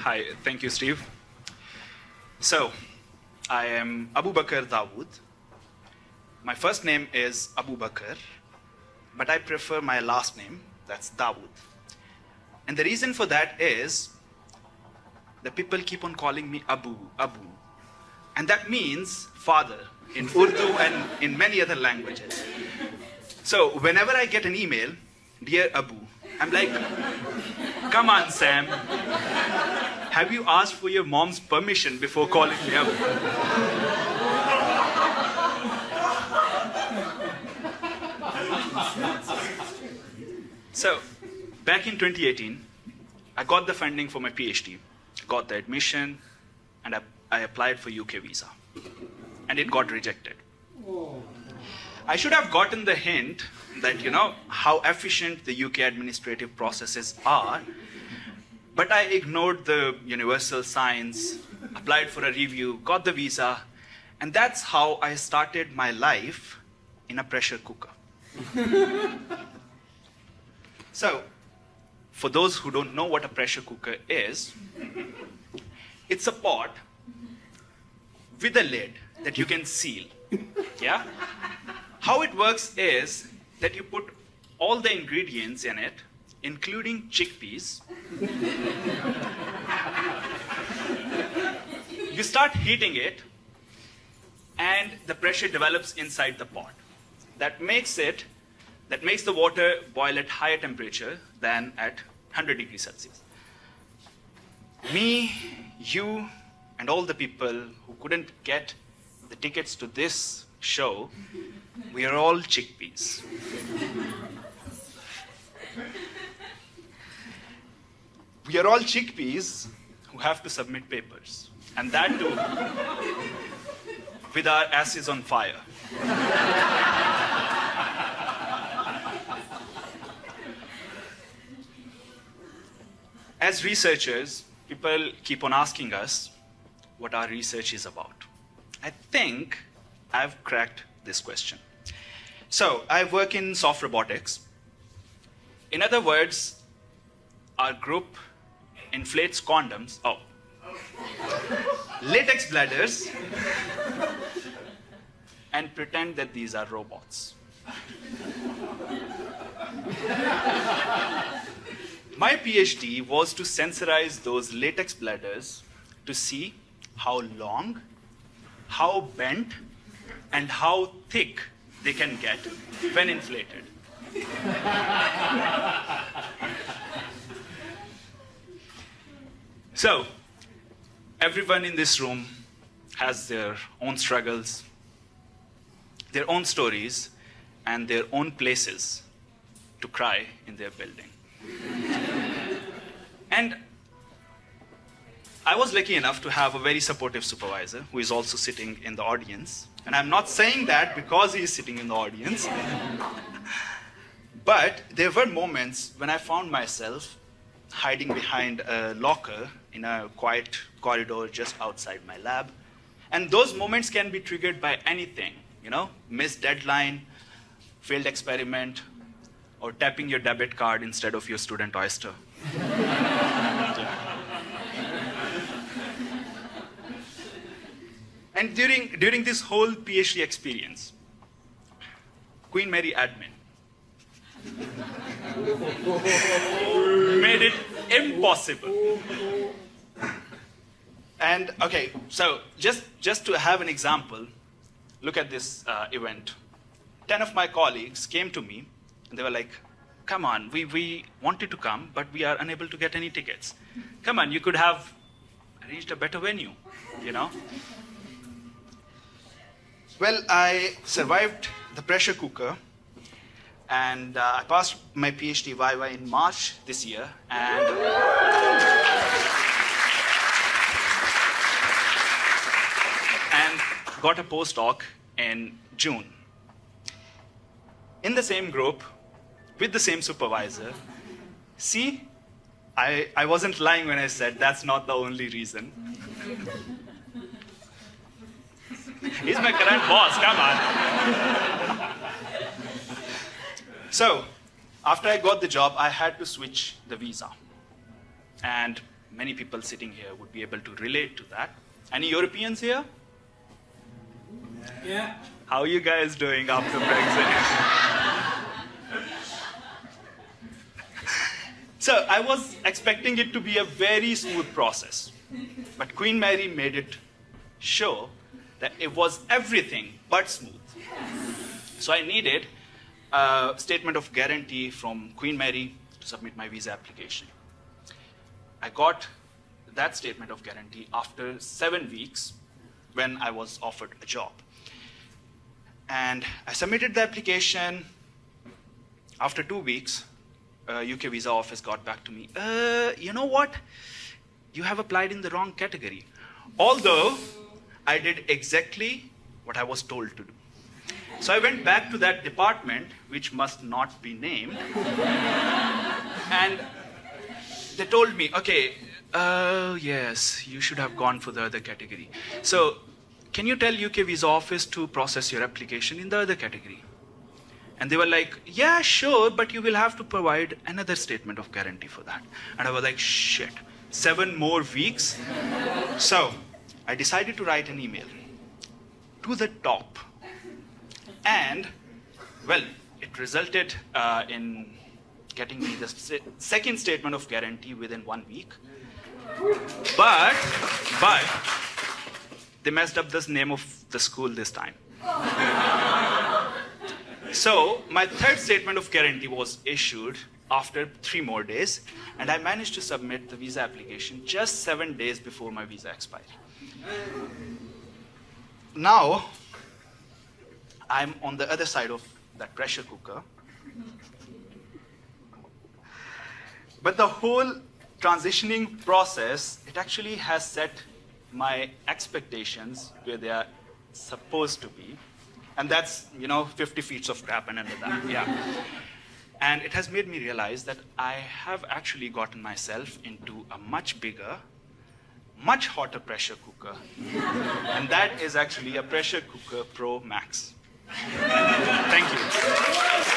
Hi, thank you, Steve. So, I am Bakar Dawood. My first name is Abu Bakar, but I prefer my last name, that's Dawood. And the reason for that is the people keep on calling me Abu. And that means father in Urdu and in many other languages. So whenever I get an email, dear Abu, I'm like, come on, Sam. Have you asked for your mom's permission before calling me Abu? So, back in 2018, I got the funding for my PhD, got the admission, and I applied for UK visa. And it got rejected. I should have gotten the hint that, how efficient the UK administrative processes are, but I ignored the universal signs, applied for a review, got the visa, and that's how I started my life in a pressure cooker. So, for those who don't know what a pressure cooker is, it's a pot with a lid that you can seal. Yeah? How it works is that you put all the ingredients in it, including chickpeas. You start heating it, and the pressure develops inside the pot. That makes the water boil at higher temperature than at 100 degrees Celsius. Me, you, and all the people who couldn't get the tickets to this show, we are all chickpeas. We are all chickpeas who have to submit papers, and that too with our asses on fire. As researchers, people keep on asking us what our research is about. I think I've cracked this question. So, I work in soft robotics. In other words, our group inflates condoms, latex bladders, and pretend that these are robots. My PhD was to sensorize those latex bladders to see how long, how bent, and how thick they can get when inflated. So, everyone in this room has their own struggles, their own stories, and their own places to cry in their building. And I was lucky enough to have a very supportive supervisor who is also sitting in the audience. And I'm not saying that because he is sitting in the audience. But there were moments when I found myself hiding behind a locker in a quiet corridor just outside my lab. And those moments can be triggered by anything, missed deadline, failed experiment, or tapping your debit card instead of your student oyster. And during this whole PhD experience, Queen Mary admin made it impossible. And okay, so just to have an example, look at this event. 10 of my colleagues came to me, and they were like, come on, we wanted to come, but we are unable to get any tickets. Come on, you could have arranged a better venue, Well, I survived the pressure cooker, and I passed my PhD Viva in March this year, and got a postdoc in June. In the same group, with the same supervisor. See, I wasn't lying when I said that's not the only reason. He's my current boss, come on. So, after I got the job, I had to switch the visa. And many people sitting here would be able to relate to that. Any Europeans here? Yeah. How are you guys doing after Brexit? So I was expecting it to be a very smooth process, but Queen Mary made it sure that it was everything but smooth. So I needed a statement of guarantee from Queen Mary to submit my visa application. I got that statement of guarantee after 7 weeks when I was offered a job. And I submitted the application. After 2 weeks, UK visa office got back to me. You know what? You have applied in the wrong category. Although I did exactly what I was told to do. So I went back to that department, which must not be named, and they told me, okay, yes, you should have gone for the other category. So can you tell UK visa office to process your application in the other category? And they were like, yeah, sure, but you will have to provide another statement of guarantee for that. And I was like, shit, 7 more weeks? So I decided to write an email to the top. And, well, it resulted in getting me the second statement of guarantee within 1 week. But they messed up the name of the school this time. So my third statement of guarantee was issued after 3 more days, and I managed to submit the visa application just 7 days before my visa expired. Now, I'm on the other side of that pressure cooker. But the whole transitioning process, it actually has set my expectations where they are supposed to be. And that's, 50 feet of crap and under that, yeah. And it has made me realize that I have actually gotten myself into a much bigger, much hotter pressure cooker. And that is actually a Pressure Cooker Pro Max. Thank you.